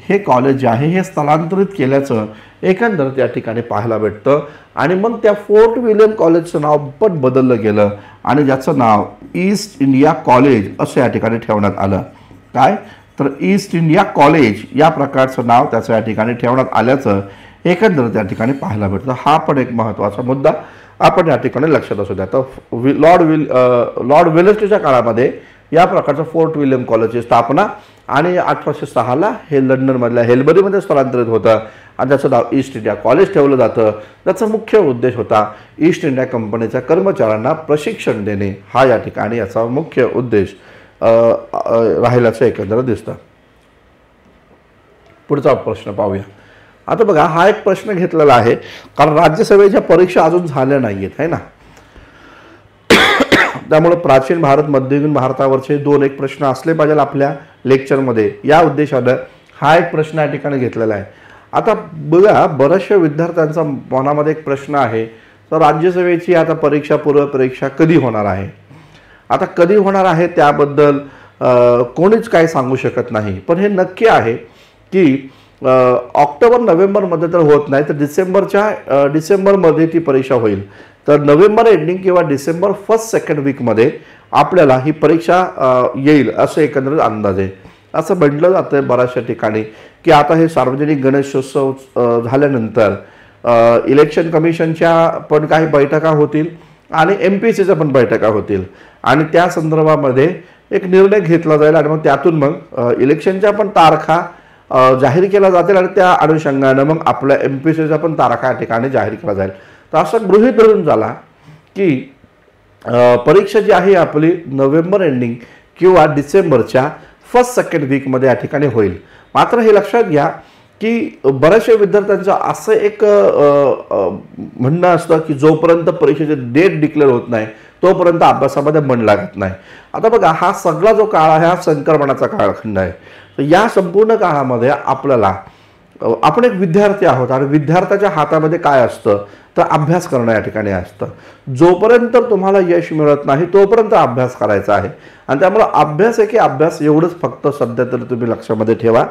हे कॉलेज जे आहे हे स्थलांतरित केल्याचं एकंदरीत या ठिकाणी पाहायला भेटतं. आणि मग त्या फोर्ट विल्यम कॉलेजचं नाव पण बदललं गेलं आणि ज्याचं नाव ईस्ट इंडिया कॉलेज असं या ठिकाणी ठेवण्यात आलं. काय? तर ईस्ट इंडिया कॉलेज या प्रकारचं नाव त्याचं या ठिकाणी ठेवण्यात आल्याचं एकंदरीत या ठिकाणी पाहायला भेटतं. हा पण एक महत्त्वाचा मुद्दा आपण या ठिकाणी लक्षात असू द्या. तर लॉर्ड वेलेस्लीच्या काळामध्ये या प्रकारचं फोर्ट विल्यम कॉलेजची स्थापना आणि 1806ला हे लंडनमधल्या हेलबरीमध्ये स्थलांतरित होतं आणि त्याचं नाव ईस्ट इंडिया कॉलेज ठेवलं जातं. त्याचा मुख्य उद्देश होता ईस्ट इंडिया कंपनीच्या कर्मचाऱ्यांना प्रशिक्षण देणे. हा या ठिकाणी याचा मुख्य उद्देश राहिल्याचं एकंदरीत दिसतं. पुढचा प्रश्न पाहूया. आता बघा, हा एक प्रश्न घेतलेला आहे कारण राज्यसभेच्या परीक्षा अजून झाल्या नाहीयेत आहे ना. त्यामुळे प्राचीन भारत मध्ययुगीन भारतावरचे 2-1 प्रश्न असले पाहिजे आपल्या लेक्चरमध्ये. या उद्देशानं हा एक प्रश्न या ठिकाणी घेतलेला आहे. आता बघा, बऱ्याचशा विद्यार्थ्यांचा मनामध्ये एक प्रश्न आहे, तर राज्यसभेची आता पूर्व परीक्षा कधी होणार आहे? आता कधी होणार आहे त्याबद्दल कोणीच काही सांगू शकत नाही. पण हे नक्की आहे की ऑक्टोबर-नोव्हेंबरमध्ये तर होत नाही, तर डिसेंबरमध्ये ती परीक्षा होईल. तर नोव्हेंबर एंडिंग किंवा डिसेंबर 1st-2nd वीकमध्ये आपल्याला ही परीक्षा येईल असं एकंदरीत अंदाज आहे. असं म्हटलं जातं बऱ्याचशा ठिकाणी की आता हे सार्वजनिक गणेशोत्सव झाल्यानंतर इलेक्शन कमिशनच्या पण काही बैठका होतील आणि MPSCच्या पण बैठका होतील आणि त्या संदर्भामध्ये एक निर्णय घेतला जाईल आणि मग त्यातून मग इलेक्शनच्या पण तारखा जाहीर केल्या जातील आणि त्या अनुषंगानं मग आपल्या MPSCच्या पण तारखा या ठिकाणी जाहीर केल्या जाईल. तर असं गृहीत धरून झाला की परीक्षा जी आहे आपली नोव्हेंबर एंडिंग किंवा डिसेंबरच्या 1st-2nd वीकमध्ये या ठिकाणी होईल. मात्र हे लक्षात घ्या की बऱ्याचशा विद्यार्थ्यांचं असं एक म्हणणं असतं की जोपर्यंत परीक्षेचे डेट डिक्लेअर होत नाही तोपर्यंत अभ्यासामध्ये मन लागत नाही. आता बघा, हा सगळा जो काळ आहे हा संक्रमणाचा कालखंड आहे. तर या संपूर्ण काळामध्ये आपण एक विद्यार्थी आहोत आणि विद्यार्थ्याच्या हातामध्ये काय असतं तर अभ्यास करणं या ठिकाणी असतं. जोपर्यंत तुम्हाला यश मिळत नाही तोपर्यंत अभ्यास करायचा आहे आणि त्यामुळे अभ्यास आहे की अभ्यास एवढंच फक्त सध्या तरी तुम्ही लक्षामध्ये ठेवा.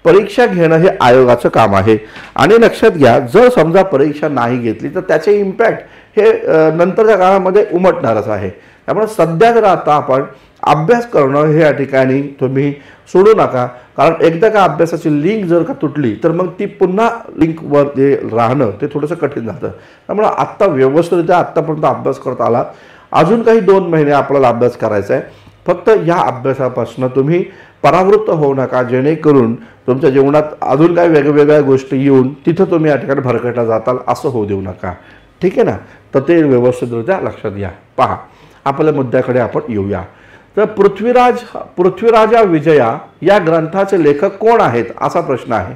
परीक्षा घेणं हे आयोगाचं काम आहे आणि लक्षात घ्या, जर समजा परीक्षा नाही घेतली तर त्याचे इम्पॅक्ट हे नंतरच्या काळामध्ये उमटणारच आहे. त्यामुळे सध्या जर आता आपण अभ्यास करणं हे या ठिकाणी तुम्ही सोडू नका, कारण एकदा का अभ्यासाची लिंक जर का तुटली तर मग ती पुन्हा लिंकवर ते राहणं ते थोडंसं कठीण जातं. त्यामुळे आत्ता व्यवस्थितरित्या आत्तापर्यंत अभ्यास करत आला, अजून काही 2 महिने आपल्याला अभ्यास करायचा आहे. फक्त या अभ्यासापासून तुम्ही परावृत्त होऊ नका, जेणेकरून तुमच्या जीवनात अजून काही वेगवेगळ्या गोष्टी येऊन तिथं तुम्ही या ठिकाणी भरकटला जाताल, असं होऊ देऊ नका. ठीक आहे ना. तर ते व्यवस्थितरित्या लक्षात घ्या. पहा, आपल्या मुद्द्याकडे आपण येऊया. तर पृथ्वीराजा विजया या ग्रंथाचे लेखक कोण आहेत असा प्रश्न आहे.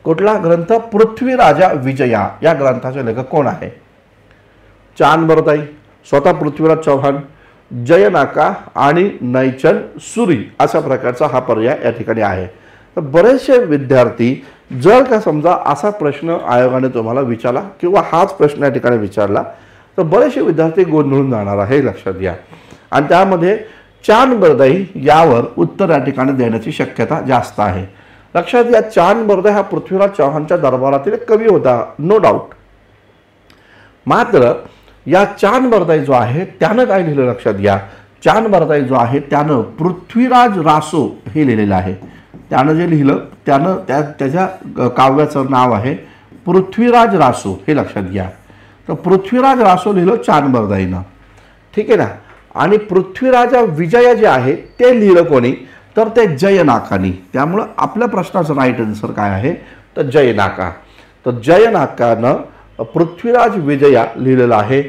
कुठला ग्रंथ? पृथ्वीराजा विजया या ग्रंथाचे लेखक कोण आहे? चांद बरदाई, स्वतः पृथ्वीराज चव्हाण, जयनाका आणि नैचन सुरी अशा प्रकारचा हा पर्याय या ठिकाणी आहे. तर बरेचसे विद्यार्थी जर का समजा असा प्रश्न आयोगाने तुम्हाला विचारला किंवा हाच प्रश्न या ठिकाणी विचारला तर बरेचसे विद्यार्थी गोंधळून जाणार आहे, हे लक्षात घ्या. आणि त्यामध्ये चांद बरदाई यावर उत्तर या ठिकाणी देण्याची शक्यता जास्त आहे. लक्षात घ्या, चांद बरदाई हा पृथ्वीराज चव्हाणच्या दरबारातील एक कवी होता, नो डाऊट. मात्र या चांद बरदाई जो आहे त्यानं काय लिहिलं लक्षात घ्या. चांद बरदाई जो आहे त्यानं पृथ्वीराज रासो हे लिहिलेलं आहे. त्यानं जे लिहिलं त्यानं त्याच्या काव्याचं नाव आहे पृथ्वीराज रासो, हे लक्षात घ्या. तर पृथ्वीराज रासो लिहिलं चांद बरदाईनं. ठीक आहे ना. आणि पृथ्वीराजा विजया जे आहे ते लिहिलं कोणी? तर ते जयनाकानी. त्यामुळं आपल्या प्रश्नाचं राईट आन्सर काय आहे? तर जयनाका. तर जयनाकानं पृथ्वीराज विजया लिहिलेलं आहे.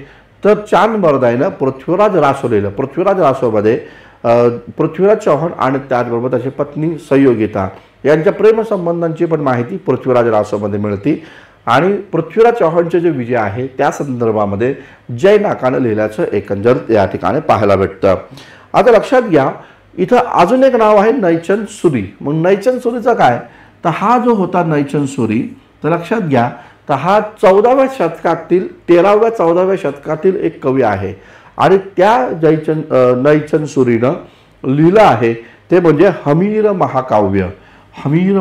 तर चांद बरदाईनं पृथ्वीराज रासो लिहिलं. पृथ्वीराज रासोमध्ये पृथ्वीराज चव्हाण आणि त्याचबरोबर त्याची पत्नी संयोगिता यांच्या प्रेमसंबंधांची पण माहिती पृथ्वीराज रासोमध्ये मिळते. आणि पृथ्वीराज चव्हाणचे जे विजय आहे त्या संदर्भामध्ये जयनाकानं लिहिल्याचं एकंदर या ठिकाणी पाहायला भेटतं. आता लक्षात घ्या, इथं अजून एक नाव आहे नैचन सुरी. मग नैचन सुरीचा काय? तर हा जो होता नैचन सुरी, तर लक्षात घ्या, तर हा 14व्या शतकातील 13व्या-14व्या शतकातील एक कवी आहे. आणि त्या नैचन सुरीनं लिहिलं आहे ते म्हणजे हमीर महाकाव्य. हमीर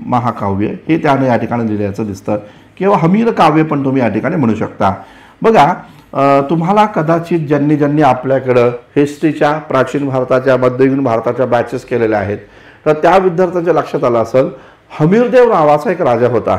महाकाव्य हे त्याने या ठिकाणी लिहिल्याचं दिसतं, किंवा हमीर काव्य पण तुम्ही या ठिकाणी म्हणू शकता. बघा, तुम्हाला कदाचित ज्यांनी आपल्याकडं हिस्ट्रीच्या, प्राचीन भारताच्या, मध्ययुगीन भारताच्या बॅचेस केलेल्या आहेत तर त्या विद्यार्थ्यांच्या लक्षात आलं असेल, हमीरदेव नावाचा एक राजा होता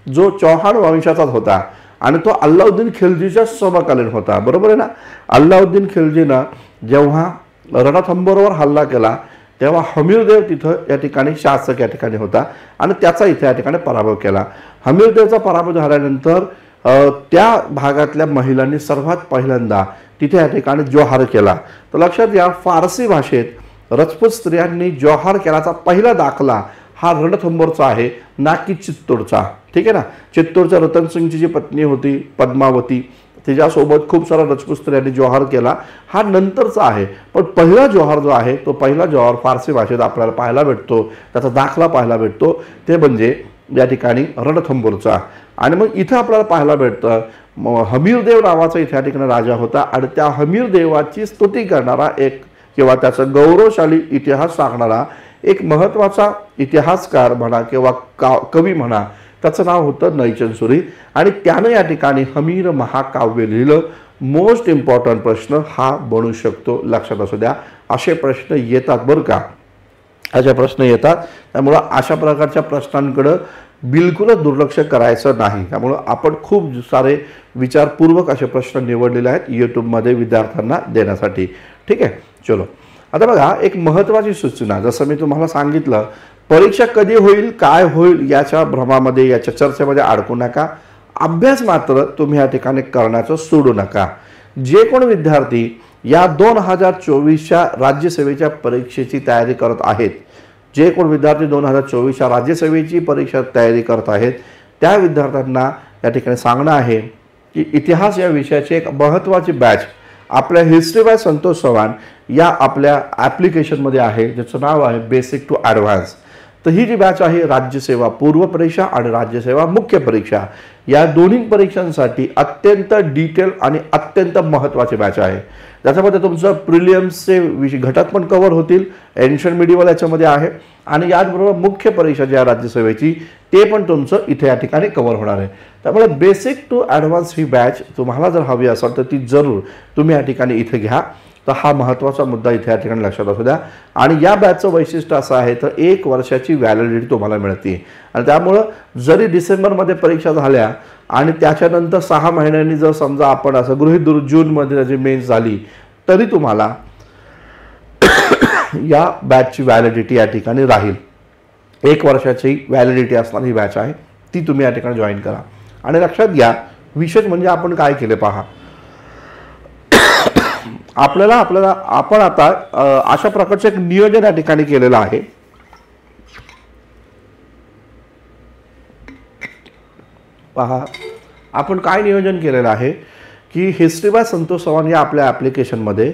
जो चौहान वंशाचाच होता आणि तो अल्लाउद्दीन खिलजीच्या समकालीन होता. बरोबर आहे ना. अल्लाउद्दीन खिलजीनं जेव्हा रणथंबोरवर हल्ला केला तेव्हा हमीरदेव तिथं या ठिकाणी शासक या ठिकाणी होता आणि त्याचा इथे या ठिकाणी पराभव केला. हमीरदेवचा पराभव झाल्यानंतर त्या भागातल्या महिलांनी सर्वात पहिल्यांदा तिथे या ठिकाणी जोहार केला. तर लक्षात घ्या, फारसी भाषेत राजपूत स्त्रियांनी जोहार केल्याचा पहिला दाखला हा रणथंबोरचा आहे, ना की चित्तूरचा. ठीक आहे ना. चित्तूरच्या रतनसिंगची जी पत्नी होती पद्मावती, तिच्यासोबत खूप सारा राजपूत स्त्रियांनी जोहार केला, हा नंतरचा आहे. पण पहिला जोहार जो आहे तो पहिला जोहार फारसी भाषेत आपल्याला पाहायला भेटतो, त्याचा दाखला पाहायला भेटतो, ते म्हणजे या ठिकाणी रणथंबोरचा. आणि मग इथं आपल्याला पाहायला भेटतं हमीरदेव नावाचा इथे या ठिकाणी राजा होता आणि त्या हमीरदेवाची स्तुती करणारा एक किंवा त्याचा गौरवशाली इतिहास सांगणारा एक महत्त्वाचा इतिहासकार म्हणा किंवा कवी म्हणा, त्याचं नाव होतं नैचन सुरी. आणि त्यानं या ठिकाणी हमीर महाकाव्य लिहिलं. मोस्ट इम्पॉर्टंट प्रश्न हा बनू शकतो, लक्षात असू द्या. असे प्रश्न येतात बरं का, असे प्रश्न येतात. त्यामुळं अशा प्रकारच्या प्रश्नांकडं बिलकुलच दुर्लक्ष करायचं नाही. त्यामुळं आपण खूप सारे विचारपूर्वक असे प्रश्न निवडलेले आहेत यूट्यूबमध्ये विद्यार्थ्यांना देण्यासाठी. ठीक आहे. चलो, आता बघा, एक महत्त्वाची सूचना, जसं मी तुम्हाला सांगितलं, परीक्षा कधी होईल, काय होईल याच्या भ्रमामध्ये, याच्या चर्चेमध्ये अडकू नका. अभ्यास मात्र तुम्ही या ठिकाणी करण्याचं सोडू नका. जे कोण विद्यार्थी या 2024च्या राज्यसेवेच्या परीक्षेची तयारी करत आहेत, जे कोण विद्यार्थी 2024च्या राज्यसेवेची परीक्षा तयारी करत आहेत, त्या विद्यार्थ्यांना या ठिकाणी सांगणं आहे की इतिहास या विषयाची एक महत्त्वाची बॅच आपल्या हिस्ट्री बाय संतोष चव्हाण या आपल्या ॲप्लिकेशनमध्ये आहे, ज्याचं नाव आहे बेसिक टू ॲडव्हान्स. तर ही जी बॅच आहे राज्यसेवा पूर्व परीक्षा आणि राज्यसेवा मुख्य परीक्षा या दोन्ही परीक्षांसाठी अत्यंत डिटेल आणि अत्यंत महत्त्वाची बॅच आहे. त्याच्यामध्ये तुमचं प्रिलियम्सचे घटक पण कव्हर होतील, एन्शियंट मिडिवल याच्यामध्ये आहे, आणि याचबरोबर मुख्य परीक्षा जी आहे राज्यसेवेची ते पण तुमचं इथे या ठिकाणी कव्हर होणार आहे. त्यामुळे बेसिक टू ॲडव्हान्स ही बॅच तुम्हाला जर हवी असेल तर ती जरूर तुम्ही या ठिकाणी इथे घ्या. तर हा महत्त्वाचा मुद्दा इथे या ठिकाणी लक्षात असू द्या. आणि या बॅचचं वैशिष्ट्य असं आहे तर 1 वर्षाची व्हॅलिडिटी तुम्हाला मिळते. आणि त्यामुळं जरी डिसेंबरमध्ये परीक्षा झाल्या आणि त्याच्यानंतर 6 महिन्यांनी जर समजा आपण असं गृहीत धरू जूनमध्ये त्याची मेन्स झाली, तरी तुम्हाला या बॅचची व्हॅलिडिटी या ठिकाणी राहील. 1 वर्षाची व्हॅलिडिटी असणारी ही बॅच आहे, ती तुम्ही या ठिकाणी जॉईन करा. आणि लक्षात घ्या, विशेष म्हणजे आपण काय केले पहा, आपण आता अशा प्रकारचं एक नियोजन या ठिकाणी केलेलं आहे. पहा, आपण काय नियोजन केलेलं आहे की हिस्ट्री बाय संतोष चव्हाण या आपल्या ॲप्लिकेशनमध्ये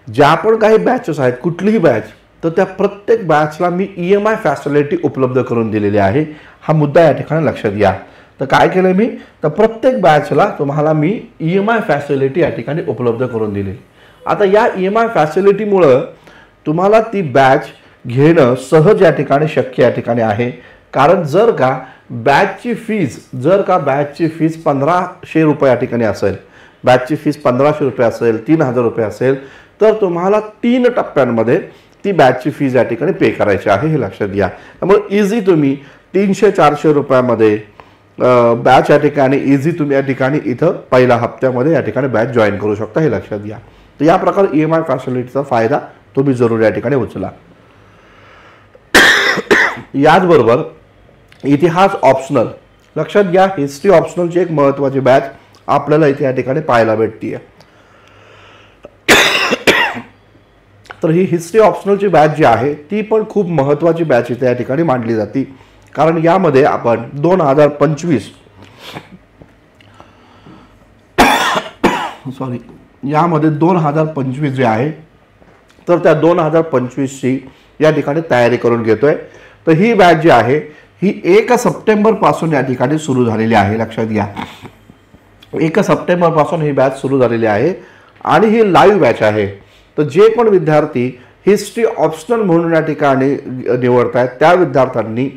ज्या पण काही बॅचेस आहेत, कुठलीही बॅच, तर त्या प्रत्येक बॅचला मी EMI फॅसिलिटी उपलब्ध करून दिलेली आहे. हा मुद्दा या ठिकाणी लक्षात घ्या. तर काय केलं मी, तर प्रत्येक बॅचला तुम्हाला मी EMI फॅसिलिटी या ठिकाणी उपलब्ध करून दिली. आता या EMI फॅसिलिटीमुळं तुम्हाला ती बॅच घेणं सहज या ठिकाणी शक्य या ठिकाणी आहे. कारण जर का बॅचची फीज 1500 रुपये या ठिकाणी असेल, बॅचची फीज 1500 रुपये असेल, 3000 रुपये असेल, तर तुम्हाला 3 टप्प्यांमध्ये ती बॅचची फीज या ठिकाणी पे करायची आहे, हे लक्षात घ्या. त्यामुळे इझी तुम्ही 300-400 रुपयामध्ये बॅच या ठिकाणी इझी तुम्ही या ठिकाणी इथं पहिल्या हप्त्यामध्ये या ठिकाणी बॅच जॉईन करू शकता, हे लक्षात घ्या. तर या प्रकारे EMI फॅसिलिटीचा फायदा तुम्ही जरूर या ठिकाणी उचला. याचबरोबर इतिहास ऑप्शनल, लक्षात घ्या, हिस्ट्री ऑप्शनलची एक महत्त्वाची बॅच आपल्याला इथे या ठिकाणी पाहायला भेटते. तर ही हिस्ट्री ऑप्शनलची बॅच जी आहे ती पण खूप महत्त्वाची बॅच इथे या ठिकाणी मांडली जाते. कारण यामध्ये आपण 2025 जे आहे, तर त्या 2025ची या ठिकाणी तयारी करून घेतोय. तर ही बॅच जी आहे ही 1 सप्टेंबर पासून या ठिकाणी सुरू झालेली आहे, लक्षात घ्या. 1 सप्टेंबर पासून ही बॅच सुरू झालेली आहे आणि ही लाईव्ह बॅच आहे. तर जे पण विद्यार्थी हिस्ट्री ऑप्शनल म्हणून या ठिकाणी निवडत आहेत त्या विद्यार्थ्यांनी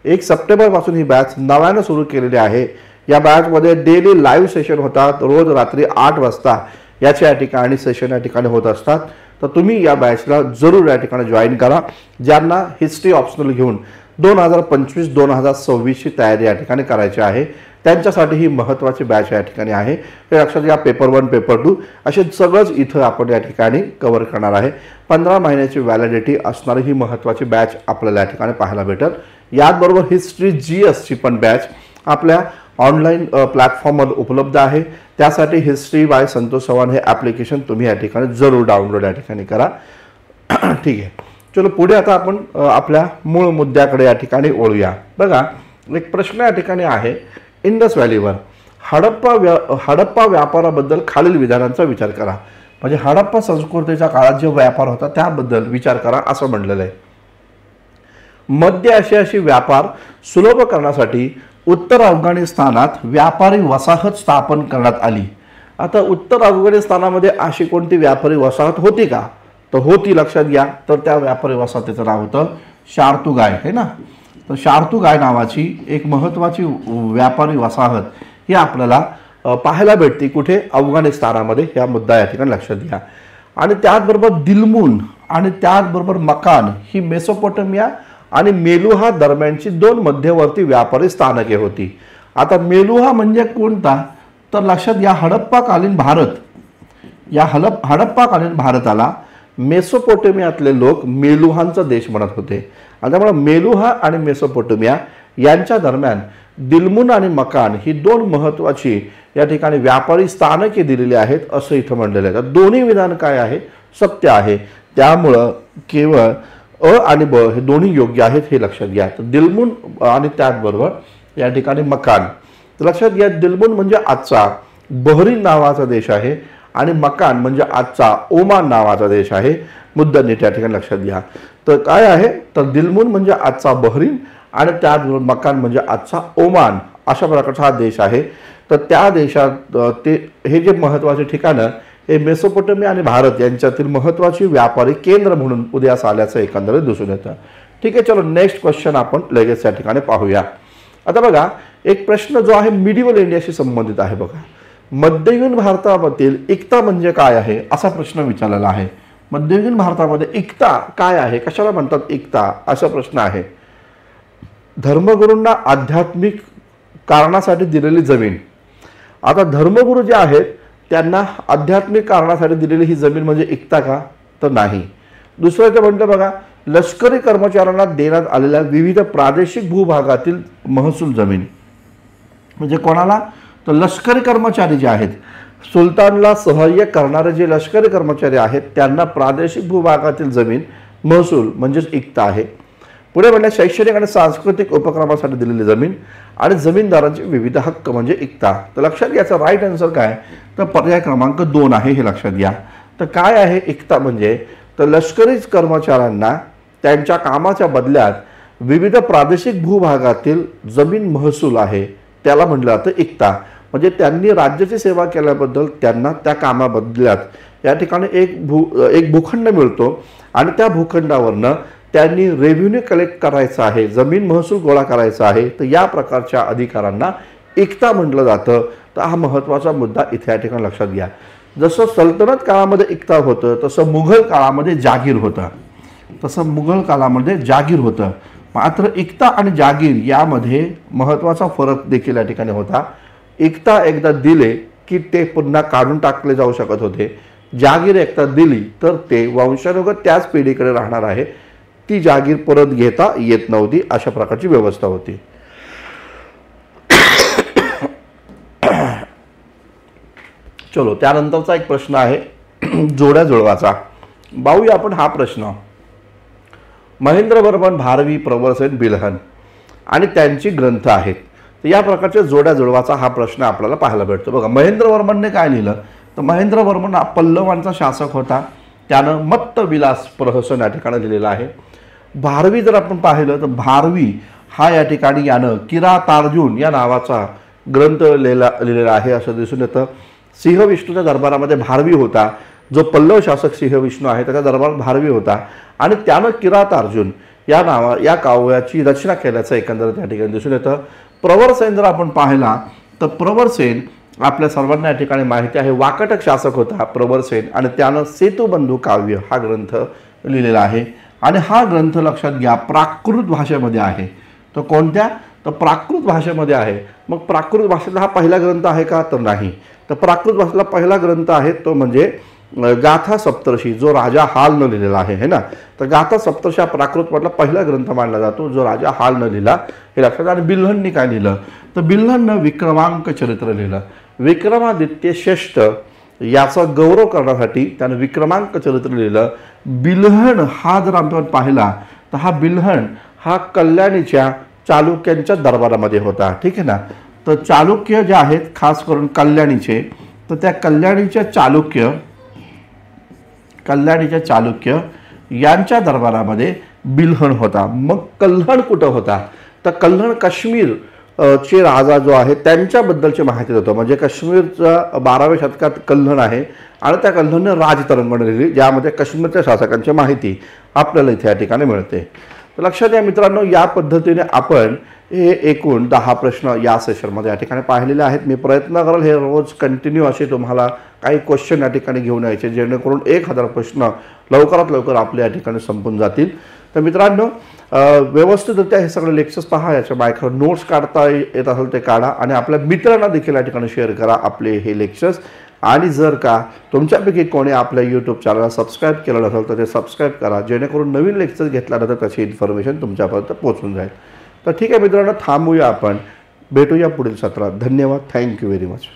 1 सप्टेंबर पासून ही बॅच नव्यानं सुरू केलेली आहे. या बॅचमध्ये डेली लाईव्ह सेशन होतात, रोज रात्री 8 वाजता याचे या ठिकाणी सेशन या ठिकाणी होत असतात. तर तुम्ही या बॅचला जरूर या ठिकाणी जॉईन करा. ज्यांना हिस्ट्री ऑप्शनल घेऊन 2025-2026ची तयारी या ठिकाणी करायची आहे त्यांच्यासाठी ही महत्त्वाची बॅच या ठिकाणी आहे, हे लक्षात घ्या. पेपर 1, पेपर 2 असे सगळंच इथं आपण या ठिकाणी कव्हर करणार आहे. 15 महिन्याची व्हॅलिडिटी असणारी ही महत्त्वाची बॅच आपल्याला या ठिकाणी पाहायला भेटेल. याचबरोबर हिस्ट्री GSची पण बॅच आपल्या ऑनलाईन प्लॅटफॉर्मवर उपलब्ध आहे. त्यासाठी हिस्ट्री बाय संतोष चव्हाण हे ॲप्लिकेशन तुम्ही या ठिकाणी जरूर डाउनलोड या ठिकाणी करा. ठीक आहे, चलो पुढे आता आपण आपल्या मूळ मुद्द्याकडे या ठिकाणी वळूया. बघा, एक प्रश्न या ठिकाणी आहे, इंडस व्हॅलीवर हडप्पा व्यापाराबद्दल खालील विधानांचा विचार करा. म्हणजे हडप्पा संस्कृतीच्या काळात जो व्यापार होता त्याबद्दल विचार करा असं म्हणलेलं आहे. मध्य आशियाशी व्यापार सुलभ करण्यासाठी उत्तर अफगाणिस्तानात व्यापारी वसाहत स्थापन करण्यात आली. आता उत्तर अफगाणिस्तानामध्ये अशी कोणती व्यापारी वसाहत होती का, तर होती, लक्षात घ्या. तर त्या व्यापारी वसाहतीचं नाव होतं शार्तुगाय, है ना. तर शार्तुगाय नावाची एक महत्त्वाची व्यापारी वसाहत ही आपल्याला पाहायला भेटते कुठे, अफगाणिस्तानामध्ये. हा मुद्दा या ठिकाणी लक्षात घ्या. आणि त्याचबरोबर दिलमुन आणि त्याचबरोबर मकान ही मेसोपोटेमिया आणि मेलुहा दरम्यानची 2 मध्यवर्ती व्यापारी स्थानके होती. आता मेलुहा म्हणजे कोणता, तर लक्षात घ्या, हडप्पाकालीन भारत, या हडप्पाकालीन भारताला मेसोपोटेमियातले लोक मेलुहांचा देश म्हणत होते. आणि त्यामुळे मेलुहा आणि मेसोपोटेमिया यांच्या दरम्यान दिलमुन आणि मकान ही 2 महत्त्वाची या ठिकाणी व्यापारी स्थानके दिलेली आहेत असं इथं म्हणलेलं आहे. तर दोन्ही विधान काय आहे, सत्य आहे. त्यामुळं केवळ अ आणि ब हे दोन्ही योग्य आहेत हे लक्षात घ्या. तर दिलमुन आणि त्याचबरोबर या ठिकाणी मकान. तर लक्षात घ्या, दिलमुन म्हणजे आजचा बहरीन नावाचा देश आहे आणि मकान म्हणजे आजचा ओमान नावाचा देश आहे. मुद्दा नीट या ठिकाणी लक्षात घ्या. तर काय आहे, तर दिलमुन म्हणजे आजचा बहरीन आणि त्याचबरोबर मकान म्हणजे आजचा ओमान, अशा प्रकारचा हा देश आहे. तर त्या देशात हे जे महत्त्वाचे ठिकाणं हे मेसोपोटेमिया आणि भारत यांच्यातील महत्त्वाची व्यापारी केंद्र म्हणून उदयास आल्याचं एकंदरीत दिसून येतं. ठीक आहे, चलो नेक्स्ट क्वेश्चन आपण लगेच या ठिकाणी पाहूया. आता बघा, एक प्रश्न जो आहे मिडिवल इंडियाशी संबंधित आहे. बघा, मध्ययुगीन भारतामधील एकता म्हणजे काय आहे असा प्रश्न विचारलेला आहे. मध्ययुगीन भारतामध्ये एकता काय आहे, कशाला म्हणतात एकता, असा प्रश्न आहे. धर्मगुरूंना आध्यात्मिक कारणासाठी दिलेली जमीन. आता धर्मगुरू जे आहेत त्यांना आध्यात्मिक कारणासाठी दिलेली ही जमीन म्हणजे इक्ता का? तर नाही. दुसरं ते म्हणतं बघा, लष्करी कर्मचाऱ्यांना देण्यात आलेल्या विविध प्रादेशिक भूभागातील महसूल जमीन, म्हणजे कोणाला? तर लष्करी कर्मचारी जे आहेत, सुलतानला सहाय्य करणारे जे लष्करी कर्मचारी आहेत त्यांना प्रादेशिक भूभागातील जमीन महसूल म्हणजेच इक्ता आहे. पुढे म्हणलं शैक्षणिक आणि सांस्कृतिक उपक्रमासाठी दिलेली जमीन आणि जमीनदारांचे विविध हक्क म्हणजे इक्ता. तर लक्षात घ्यायचं राईट आन्सर काय? तर पर्याय क्रमांक 2 आहे, हे लक्षात घ्या. तर काय आहे इक्ता म्हणजे? तर लष्करी कर्मचाऱ्यांना त्यांच्या कामाच्या बदल्यात विविध प्रादेशिक भूभागातील जमीन महसूल आहे त्याला म्हटलं जातं इक्ता. म्हणजे त्यांनी राज्याची सेवा केल्याबद्दल त्यांना त्या कामाबदल्यात या ठिकाणी एक भूखंड मिळतो आणि त्या भूखंडावरनं त्यांनी रेव्हेन्यू कलेक्ट करायचं आहे, जमीन महसूल गोळा करायचा आहे. तर या प्रकारच्या अधिकारांना इक्ता म्हटलं जातं. तर हा महत्त्वाचा मुद्दा इथे या ठिकाणी लक्षात घ्या. जसं सल्तनत काळामध्ये इक्ता होतं तसं मुघल काळामध्ये जागीर होतं. मात्र इक्ता आणि जागीर यामध्ये महत्त्वाचा फरक देखील या ठिकाणी होता. इक्ता एकदा दिले की ते पुन्हा काढून टाकले जाऊ शकत होते. जागीर एकदा दिली तर ते वंशानुगत त्याच पिढीकडे राहणार आहे, ती जागीर परत घेता येत नव्हती. अशा प्रकारची व्यवस्था होती. चलो, त्यानंतरचा एक प्रश्न आहे जोड्या जुळवाचा. पाहूया आपण हा प्रश्न. महेंद्रवर्मन, भारवी, प्रवरसेन, बिल्हण आणि त्यांची ग्रंथ आहेत. तर या प्रकारच्या जोड्या जुळवाचा हा प्रश्न आपल्याला पाहायला भेटतो. बघा, महेंद्रवर्मनने काय लिहिलं? तर महेंद्रवर्मन हा पल्लवांचा शासक होता. त्यानं मत्त विलास प्रहसन या ठिकाणी लिहिलेला आहे. भारवी जर आपण पाहिलं तर भारवी हा या ठिकाणी यानं किरातार्जुन या नावाचा ग्रंथ लिहिलेला आहे असं दिसून येतं. सिंह विष्णूच्या दरबारामध्ये भारवी होता. जो पल्लव शासक सिंह विष्णू आहे त्याच्या दरबारात भारवी होता आणि त्यानं किरातार्जुन या काव्याची रचना केल्याचं एकंदरीत या ठिकाणी दिसून येतं. प्रवरसेन जर आपण पाहिला तर प्रवरसेन आपल्या सर्वांना या ठिकाणी माहिती आहे वाकाटक शासक होता प्रवरसेन आणि त्यानं सेतुबंधू काव्य हा ग्रंथ लिहिलेला आहे. आणि हा ग्रंथ लक्षात घ्या प्राकृत भाषेमध्ये आहे. तर कोणत्या? तर प्राकृत भाषेमध्ये आहे. मग प्राकृत भाषेतला हा पहिला ग्रंथ आहे का? तर नाही. तर प्राकृत भाषेतला पहिला ग्रंथ आहे तो म्हणजे गाथा सप्तर्षी, जो राजा हालनं लिहिलेला आहे ना. तर गाथा सप्तर्षी हा प्राकृतमधला पहिला ग्रंथ मानला जातो जो राजा हालनं लिहिला, हे लक्षात. आणि बिल्हणनी काय लिहिलं? तर बिल्हणनं विक्रमांक चरित्र लिहिलं. विक्रमादित्य श्रेष्ठ याचा गौरव करण्यासाठी त्यानं विक्रमांक चरित्र लिहिलं. बिल्हण हा जर आपण पाहिला तर हा बिल्हण हा कल्याणीच्या चालुक्यांच्या दरबारामध्ये होता. ठीक आहे ना. तर चालुक्य जे आहेत खास करून कल्याणीचे, तर त्या कल्याणीच्या चालुक्य यांच्या दरबारामध्ये बिल्हण होता. मग कल्हण कुठं होता? तर कल्हण काश्मीर चे राजा जो आहे त्यांच्याबद्दलची माहिती देतो. म्हणजे काश्मीरचा 12व्या शतकात कल्हण आहे आणि त्या कल्हणने राजतरंगण लिहिली ज्यामध्ये काश्मीरच्या शासकांची माहिती आपल्याला इथे या ठिकाणी मिळते. तर लक्षात घ्या मित्रांनो, या पद्धतीने आपण हे एकूण 10 प्रश्न या सेशनमध्ये या ठिकाणी पाहिलेले आहेत. मी प्रयत्न करेल हे रोज कंटिन्यू असे तुम्हाला काही क्वेश्चन या ठिकाणी घेऊन यायचे जेणेकरून 1000 प्रश्न लवकरात लवकर आपल्या या ठिकाणी संपून जातील. तर मित्रांनो, व्यवस्थितरित्या हे सगळे लेक्चर्स पहा. याच्या बायकर नोट्स काढता येत असेल ते काढा आणि आपल्या मित्रांना देखील या ठिकाणी शेअर करा आपले हे लेक्चर्स. आणि जर का तुमच्यापैकी कोणी आपल्या यूट्यूब चॅनलला सबस्क्राईब केलं नसेल तर ते सबस्क्राईब करा जेणेकरून नवीन लेक्चर्स घेतल्यानंतर त्याची इन्फॉर्मेशन तुमच्यापर्यंत पोहोचून जाईल. तर ठीक आहे मित्रांनो, थांबूया आपण, भेटूया पुढील सत्रात. धन्यवाद. Thank you very much.